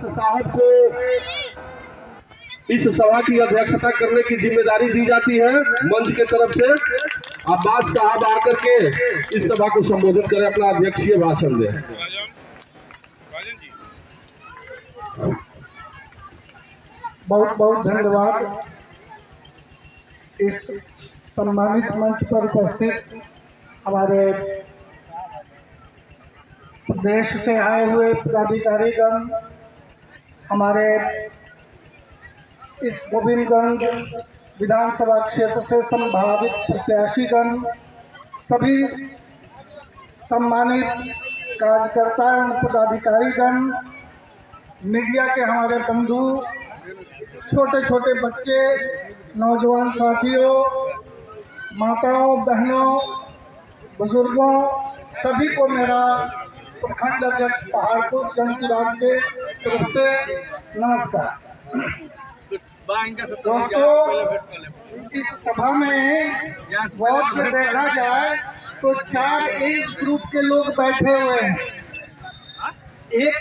साहब को इस सभा की अध्यक्षता करने की जिम्मेदारी दी जाती है मंच के तरफ से। अब्बास साहब आकर के इस सभा को संबोधित करें, अपना अध्यक्षीय भाषण दें। बहुत बहुत धन्यवाद। इस सम्मानित मंच पर उपस्थित हमारे प्रदेश से आए हुए पदाधिकारीगण, हमारे इस गोविंदगंज विधानसभा क्षेत्र से संभावित प्रत्याशीगण, सभी सम्मानित कार्यकर्ता एवं पदाधिकारीगण, मीडिया के हमारे बंधु, छोटे छोटे बच्चे, नौजवान साथियों, माताओं, बहनों, बुजुर्गों, सभी को मेरा प्रखंड अध्यक्ष पहाड़पुर जनसुराज के तरफ से नमस्कार। दोस्तों, इस सभा में गौर से देखा जाए तो 4 एज ग्रुप के लोग बैठे हुए हैं। एक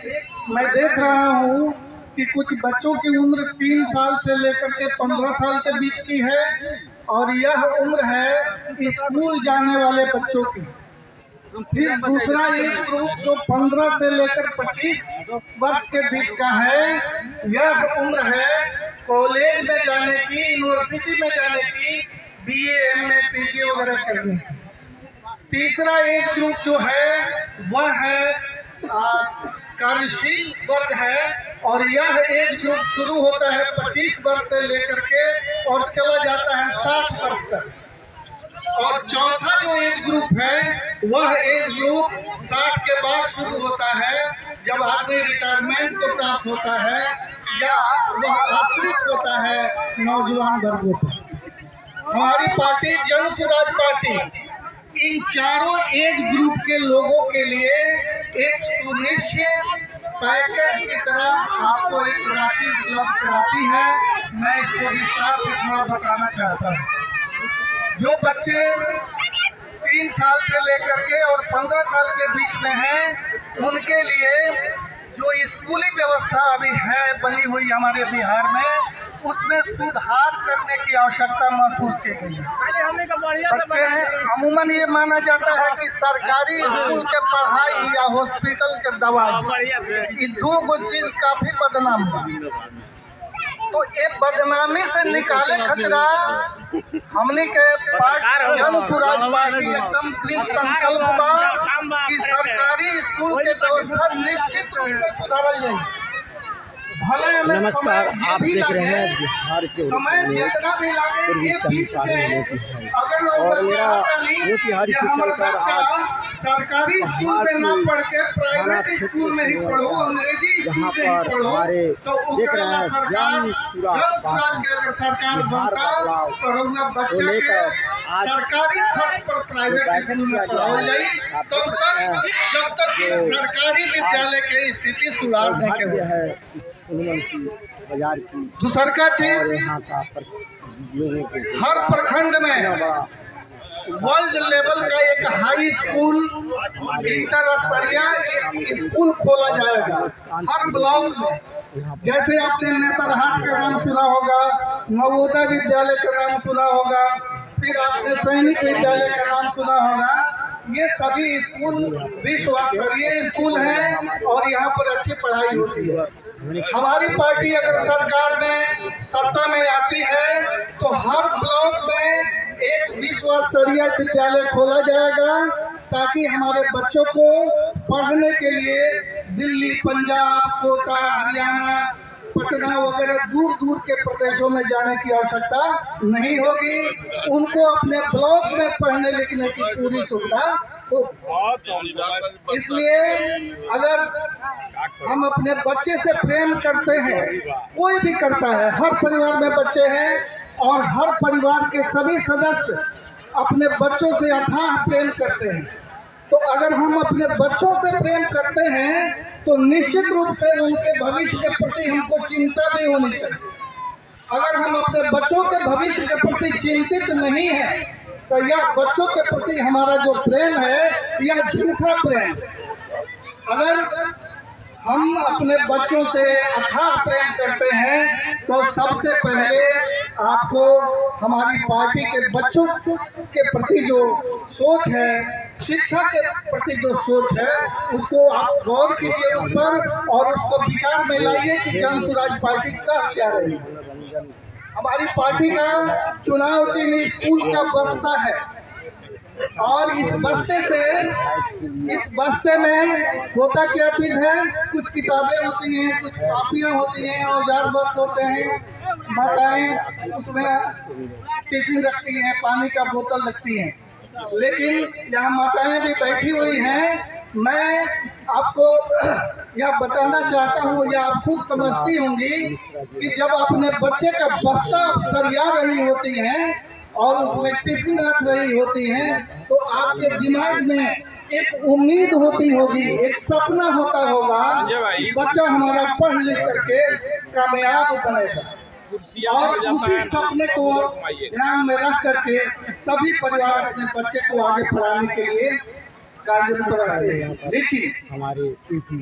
मैं देख रहा हूँ कि कुछ बच्चों की उम्र 3 साल से लेकर के 15 साल के बीच की है, और यह उम्र है स्कूल जाने वाले बच्चों की। फिर दूसरा एक ग्रुप जो 15 से लेकर 25 वर्ष के बीच का है, यह उम्र है कॉलेज में जाने की, यूनिवर्सिटी में जाने की, BA, MA, PG वगैरह करने की। तीसरा एक ग्रुप जो है वह है कार्यशील वर्ग है, और यह एज ग्रुप शुरू होता है 25 वर्ष से लेकर के और चला जाता है 60 वर्ष तक। और चौथा जो एज ग्रुप है वह एज ग्रुप 60 के बाद शुरू होता है, जब आदमी रिटायरमेंट को प्राप्त होता है या वह आश्रित होता है नौजवान वर्गों को। हमारी पार्टी जनसुराज पार्टी इन चारों एज ग्रुप के लोगों के लिए एक सुनिश्चित पैकेज की तरह आपको एक राशि उपलब्ध कराती है। मैं इसको विस्तार से थोड़ा बताना चाहता हूँ। जो बच्चे 3 साल से लेकर के और 15 साल के बीच में हैं, उनके लिए जो स्कूली व्यवस्था अभी है बनी हुई हमारे बिहार में, उसमें सुधार करने की आवश्यकता महसूस की गई है। बच्चे अमूमन ये माना जाता है कि सरकारी स्कूल के पढ़ाई या हॉस्पिटल के दवाई, ये 2 चीज काफी बदनाम है। तो ये बदनामी से निकाले खतरा हमने के जनसुराज पार्टी एकदम कृत संकल्प बा कि सरकारी स्कूल के व्यवस्था निश्चित रूप से सुधारल जाए। नमस्कार, आप देख रहे हैं बिहार के समय जितना भी लागे ये बीच में अगर और मेरा मोतिहारी से चलकर आज सरकारी स्कूल में ना पढ़ के प्राइवेट स्कूल में ही पढ़ो, अंग्रेजी स्कूल में ही पढ़ो, तो देख रहे हैं जनसुराज के अगर सरकार बनता तो रउआ बच्चा के सरकारी खर्च पर प्राइवेट स्कूल में पढ़ाई जाए, तब तक जब तक सरकारी विद्यालय के स्थिति सुधारने के है। बाजार की दूसर का चीज, यहाँ का लोगों को हर प्रखंड में वर्ल्ड लेवल का एक हाई स्कूल, इंटर स्तरीय एक स्कूल खोला जाएगा हर ब्लॉक में। जैसे आपने नेतरहाट का नाम सुना होगा, नवोदय विद्यालय का नाम सुना होगा, फिर आपने सैनिक विद्यालय का नाम सुना होगा। ये सभी स्कूल विश्व स्तरीय स्कूल हैं और यहाँ पर अच्छी पढ़ाई होती है। हमारी पार्टी अगर सरकार में सत्ता में आती है तो हर ब्लॉक में एक विश्व स्तरीय विद्यालय खोला जाएगा, ताकि हमारे बच्चों को पढ़ने के लिए दिल्ली, पंजाब, कोटा, हरियाणा, पटना वगैरह दूर दूर के प्रदेशों में जाने की आवश्यकता नहीं होगी। उनको अपने ब्लॉक में पढ़ने लिखने की पूरी सुविधा हो। इसलिए अगर हम अपने बच्चे से प्रेम करते हैं, कोई भी करता है, हर परिवार में बच्चे हैं और हर परिवार के सभी सदस्य अपने बच्चों से अथाह प्रेम करते हैं, तो अगर हम अपने बच्चों से प्रेम करते हैं तो निश्चित रूप से उनके भविष्य के प्रति हमको चिंता भी होनी चाहिए। अगर हम अपने बच्चों के भविष्य के प्रति चिंतित नहीं है तो यह बच्चों के प्रति हमारा जो प्रेम है यह झूठा प्रेम। अगर हम अपने बच्चों से अथाह प्रेम करते हैं तो सबसे पहले आपको हमारी पार्टी के बच्चों के प्रति जो सोच है, शिक्षा के प्रति जो सोच है, उसको आप गौर कीजिए उस पर और उसको विचार में लाइए कि जन स्वराज पार्टी का क्या रही है। हमारी पार्टी का चुनाव चिन्ह स्कूल का बस्ता है और इस बस्ते में होता क्या चीज है, कुछ किताबें होती हैं, कुछ कॉपियां होती हैं, औजार बक्स होते हैं, माताएं उसमें टिफिन रखती हैं, पानी का बोतल रखती हैं। लेकिन यहाँ माताएं भी बैठी हुई हैं। मैं आपको यह बताना चाहता हूँ या आप खुद समझती होंगी कि जब अपने बच्चे का बस्ता सरिया रही होती हैं और उसमें टिफिन रख रही होती हैं तो आपके दिमाग में एक उम्मीद होती होगी, एक सपना होता होगा कि बच्चा हमारा पढ़ लिख करके कामयाब बनेगा। और उसी सपने को ध्यान में रख करके सभी परिवार अपने बच्चे को आगे बढ़ाने के लिए कार्यरत रहते हैं। लेकिन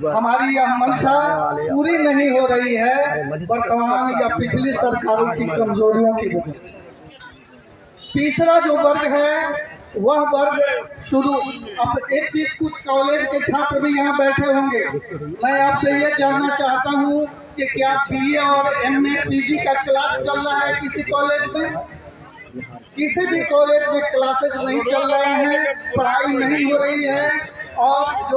हमारी यह मंशा पूरी नहीं हो रही है वर्तमान या पिछली सरकारों की कमजोरियों की वजह से। तीसरा जो वर्ग है वह वर्ग शुरू, अब एक चीज, कुछ कॉलेज के छात्र भी यहाँ बैठे होंगे। मैं आपसे ये जानना चाहता हूँ कि क्या बीए और एमए पीजी का क्लास चल रहा है किसी कॉलेज में? किसी भी कॉलेज में क्लासेस नहीं चल रहे हैं, पढ़ाई नहीं हो रही है और जो